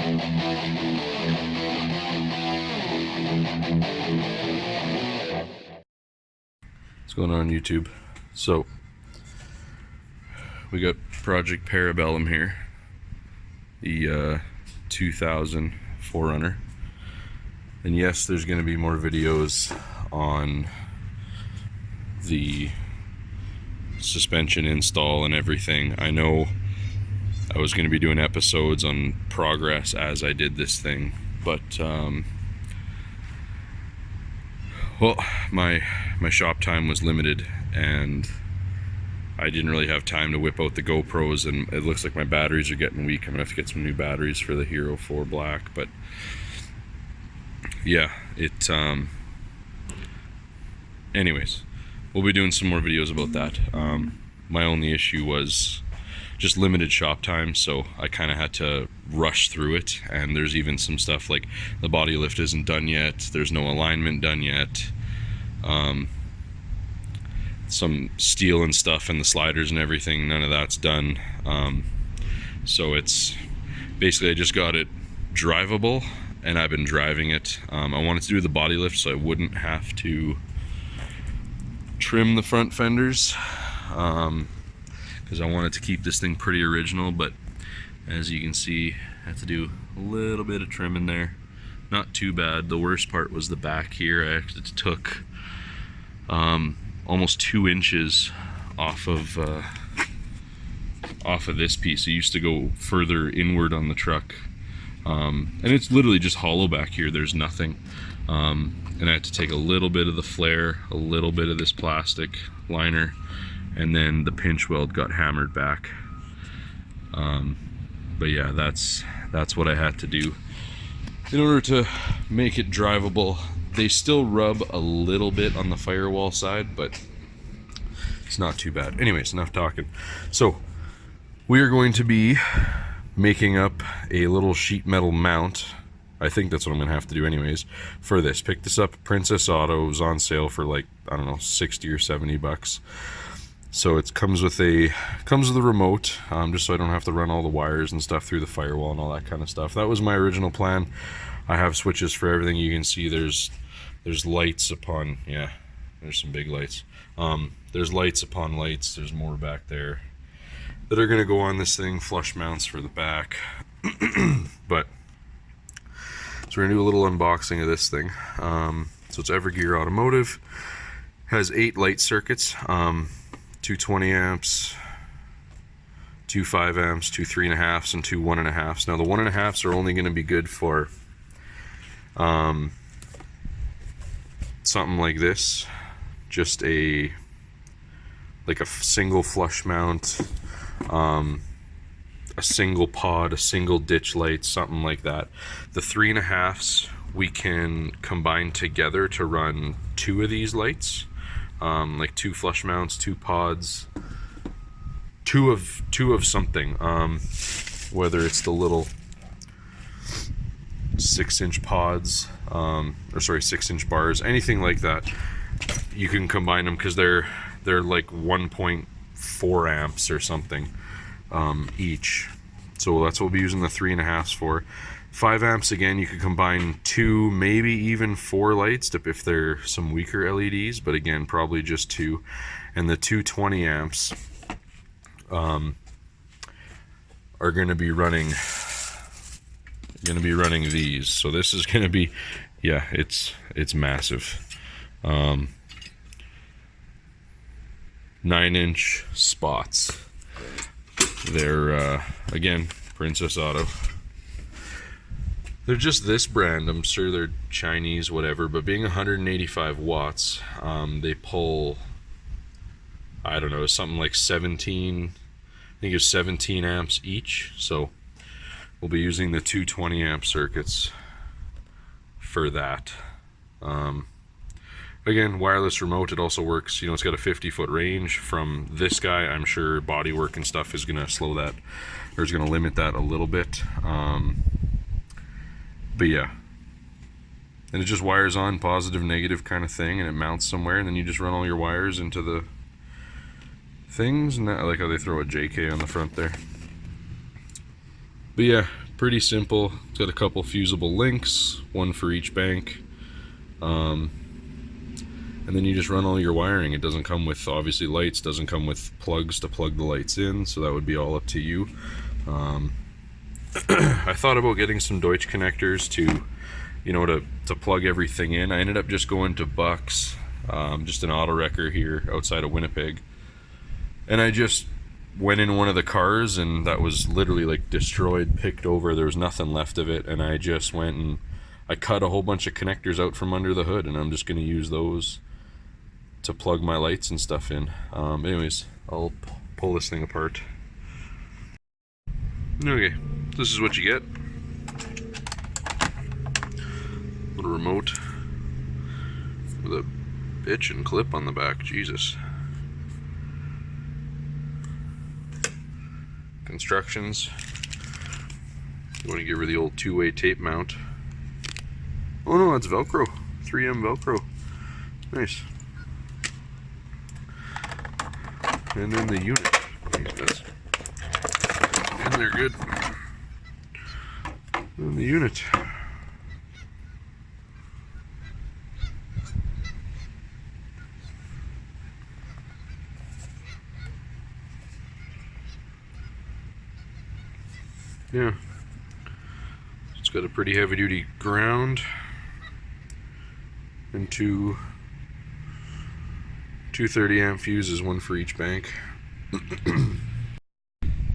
What's going on YouTube? So we got Project Parabellum here, the 2000 4Runner, and yes, there's going to be more videos on the suspension install and everything. I know I was going to be doing episodes on progress as I did this thing, but well, my shop time was limited and I didn't really have time to whip out the GoPros, and it looks like my batteries are getting weak. I'm gonna have to get some new batteries for the Hero 4 Black, but yeah, anyways, we'll be doing some more videos about that. My only issue was just limited shop time, so I kind of had to rush through it, and there's even some stuff like the body lift isn't done yet, there's no alignment done yet, some steel and stuff and the sliders and everything, none of that's done. So it's basically, I just got it drivable and I've been driving it. I wanted to do the body lift so I wouldn't have to trim the front fenders, because I wanted to keep this thing pretty original, but as you can see, I had to do a little bit of trim in there. Not too bad. The worst part was the back here. I actually took almost 2 inches off of this piece. It used to go further inward on the truck, and it's literally just hollow back here. There's nothing, and I had to take a little bit of the flare, a little bit of this plastic liner, and then the pinch weld got hammered back. But yeah, that's what I had to do in order to make it drivable. They still rub a little bit on the firewall side, but it's not too bad. Anyways, enough talking. So we are going to be making up a little sheet metal mount. I think that's what I'm gonna have to do anyways for this. Picked this up at Princess Auto. It was on sale for like, I don't know, 60 or 70 bucks. So it comes with the remote, just so I don't have to run all the wires and stuff through the firewall and all that kind of stuff. That was my original plan. I have switches for everything. You can see there's lights upon, yeah, there's some big lights. There's lights upon lights. There's more back there that are gonna go on this thing, flush mounts for the back. But so we're gonna do a little unboxing of this thing. So it's Evergear Automotive, has 8 light circuits, 2 20 amps, 2 5 amps, 2 3.5s, and 2 1.5s. Now the 1.5s are only going to be good for something like this, just a single flush mount, a single pod, a single ditch light, something like that. The 3.5s we can combine together to run 2 of these lights. Like 2 flush mounts, 2 pods, two of something, whether it's the little 6-inch pods, or sorry, 6-inch bars, anything like that. You can combine them because they're like 1.4 amps or something each. So that's what we'll be using the 3.5s for. 5 amps, again, you could combine 2, maybe even 4 lights if they're some weaker LEDs, but again, probably just 2. And the 220 amps are going to be running these. So this is going to be, yeah, it's massive. 9-inch spots. They're again, Princess Auto. They're just this brand. I'm sure they're Chinese, whatever, but being 185 watts, they pull, I don't know, something like 17, I think it's 17 amps each. So we'll be using the 220 amp circuits for that. Again, wireless remote. It also works, you know, it's got a 50-foot range from this guy. I'm sure body work and stuff is gonna slow that, or is gonna limit that a little bit. But yeah, and it just wires on, positive, negative kind of thing, and it mounts somewhere, and then you just run all your wires into the things. And that, I like how they throw a JK on the front there. But yeah, pretty simple. It's got a couple fusible links, one for each bank. And then you just run all your wiring. It doesn't come with, obviously, lights, doesn't come with plugs to plug the lights in, so that would be all up to you. I thought about getting some Deutsch connectors to, you know, to plug everything in. I ended up just going to Bucks, just an auto wrecker here outside of Winnipeg. And I just went in one of the cars, and that was literally like destroyed, picked over. There was nothing left of it, and I just went and I cut a whole bunch of connectors out from under the hood, and I'm just going to use those to plug my lights and stuff in. Anyways, I'll pull this thing apart. Okay, this is what you get. Little remote with a bitch and clip on the back. Jesus. Constructions. You want to get rid of the old two-way tape mount. Oh no, that's Velcro. 3M Velcro. Nice. And then the unit. And they're good. And the unit. Yeah. It's got a pretty heavy duty ground and two 230 amp fuses, one for each bank.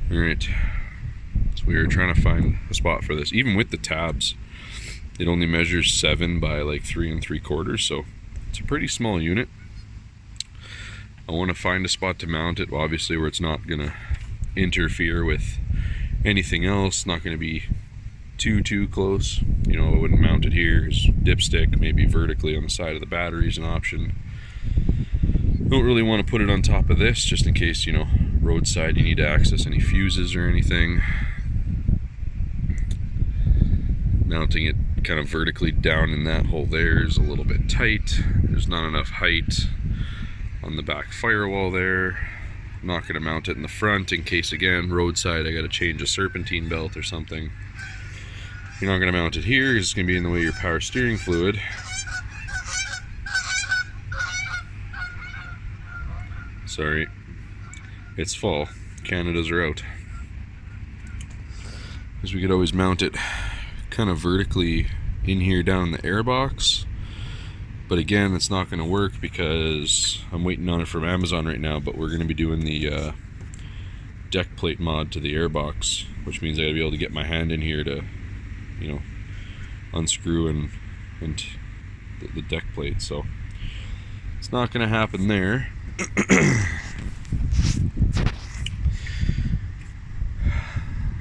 Alright, so we were trying to find a spot for this. Even with the tabs, it only measures 7 by like 3 3/4, so it's a pretty small unit. I want to find a spot to mount it, obviously where it's not going to interfere with anything else, not going to be too close. You know, I wouldn't mount it here as dipstick, maybe vertically on the side of the battery is an option. Don't really want to put it on top of this, just in case, you know, roadside you need to access any fuses or anything. Mounting it kind of vertically down in that hole there is a little bit tight. There's not enough height on the back firewall there. I'm not going to mount it in the front in case, again, roadside I got to change a serpentine belt or something. You're not going to mount it here because it's going to be in the way of your power steering fluid. Sorry, it's fall. Canada's are out. Because we could always mount it kind of vertically in here down in the air box. But again, it's not going to work because I'm waiting on it from Amazon right now, but we're going to be doing the deck plate mod to the airbox, which means I got to be able to get my hand in here to, you know, unscrew and the deck plate. So it's not going to happen there.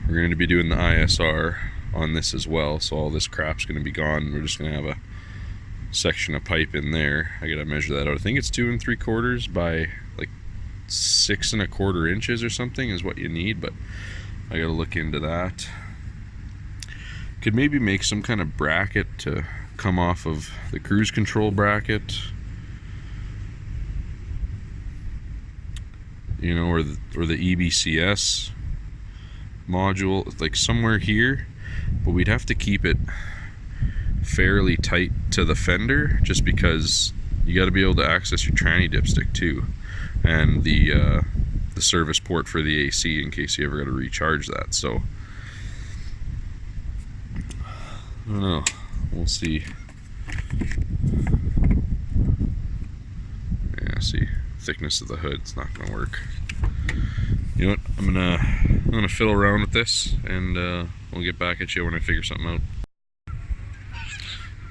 We're going to be doing the ISR on this as well, so all this crap's going to be gone. We're just going to have a section of pipe in there. I got to measure that out. I think it's 2 3/4 by like 6 1/4 inches or something is what you need, but I got to look into that. Could maybe make some kind of bracket to come off of the cruise control bracket, you know, or the EBCS module, like somewhere here, but we'd have to keep it fairly tight to the fender, just because you got to be able to access your tranny dipstick too, and the service port for the AC in case you ever got to recharge that. So I don't know, we'll see. Yeah, see, thickness of the hood, it's not gonna work. You know what, I'm gonna fiddle around with this, and we'll get back at you when I figure something out.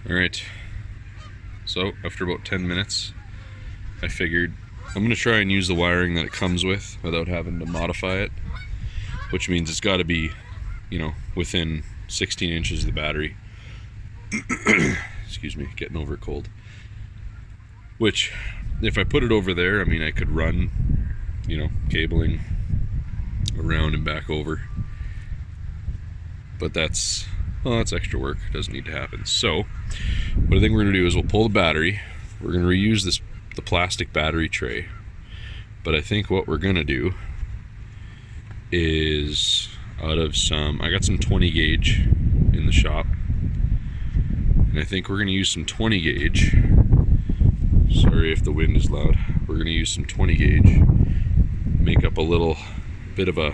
Alright, so after about 10 minutes I figured I'm gonna try and use the wiring that it comes with without having to modify it, which means it's got to be, you know, within 16 inches of the battery. Excuse me, getting over a cold. Which, if I put it over there, I mean, I could run, you know, cabling around and back over, but that's, well, that's extra work. It doesn't need to happen. So what I think we're going to do is we'll pull the battery. We're going to reuse the plastic battery tray, but I think what we're going to do is out of I got some 20 gauge in the shop, and I think we're going to use some 20 gauge. Sorry if the wind is loud. We're going to use some 20 gauge, make up a little bit of a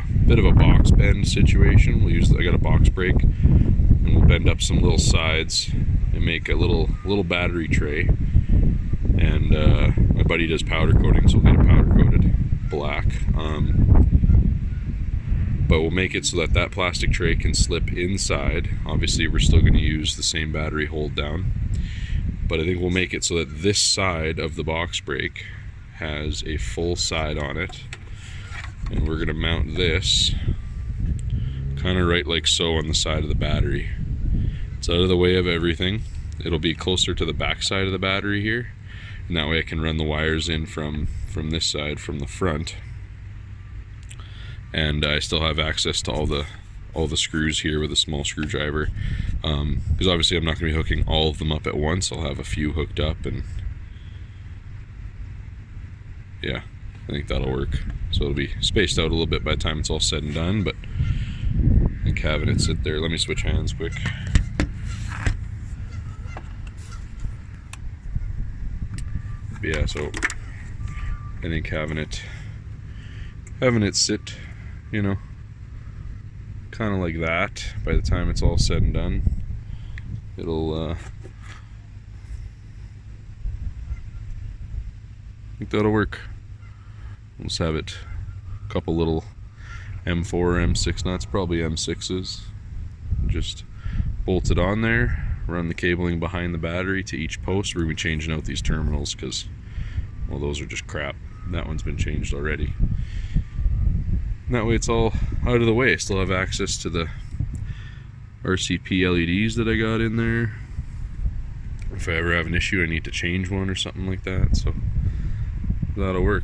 box bend situation. I got a box brake, and we'll bend up some little sides and make a little battery tray. And my buddy does powder coating, so we'll get it powder coated black. But we'll make it so that plastic tray can slip inside. Obviously we're still going to use the same battery hold down, but I think we'll make it so that this side of the box brake has a full side on it, and we're going to mount this kind of right like so on the side of the battery. It's out of the way of everything. It'll be closer to the back side of the battery here, and that way I can run the wires in from this side, from the front, and I still have access to all the screws here with a small screwdriver, because obviously I'm not going to be hooking all of them up at once. I'll have a few hooked up, and yeah, I think that'll work. So it'll be spaced out a little bit by the time it's all said and done, but I think having it sit there, let me switch hands quick. But yeah, so I think having it sit, you know, kind of like that, by the time it's all said and done, it'll I think that'll work. Let's have it a couple little M4 or M6 nuts, probably M6s, just bolt it on there, run the cabling behind the battery to each post. We're going to be changing out these terminals because, well, those are just crap. That one's been changed already. And that way it's all out of the way. I still have access to the RCP LEDs that I got in there. If I ever have an issue I need to change one or something like that, so that'll work.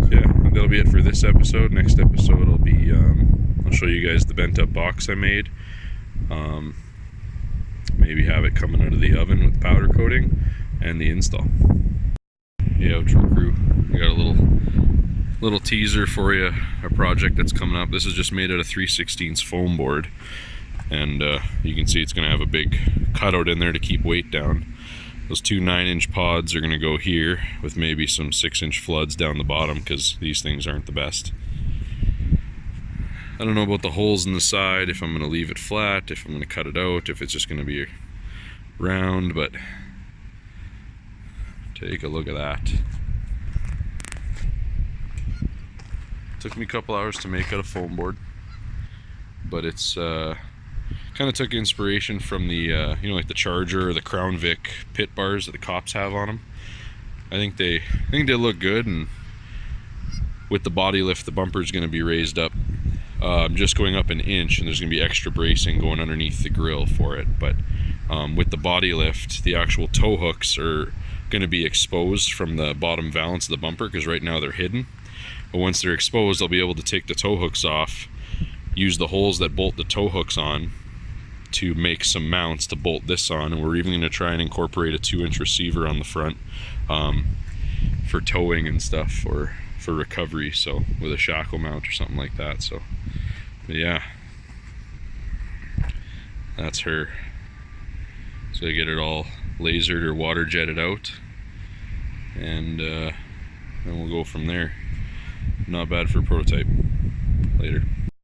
So yeah, that'll be it for this episode. Next episode will be, I'll show you guys the bent up box I made. Maybe have it coming out of the oven with powder coating, and the install. Yeah, outro crew, I got a little teaser for you, a project that's coming up. This is just made out of 3/16 foam board, and you can see it's going to have a big cutout in there to keep weight down. Those two 9-inch pods are going to go here with maybe some 6-inch floods down the bottom, because these things aren't the best. I don't know about the holes in the side, if I'm going to leave it flat, if I'm going to cut it out, if it's just going to be round, but take a look at that. Took me a couple hours to make out of foam board, but it's kind of took inspiration from the you know, like the Charger or the Crown Vic pit bars that the cops have on them. I think they look good, and with the body lift the bumper is going to be raised up just going up an inch, and there's going to be extra bracing going underneath the grill for it. But with the body lift, the actual tow hooks are going to be exposed from the bottom valance of the bumper, because right now they're hidden. But once they're exposed, I'll be able to take the tow hooks off, use the holes that bolt the tow hooks on to make some mounts to bolt this on, and we're even going to try and incorporate a 2-inch receiver on the front for towing and stuff, for recovery, so with a shackle mount or something like that. So yeah, that's her. So I get it all lasered or water jetted out, and then we'll go from there. Not bad for a prototype. Later.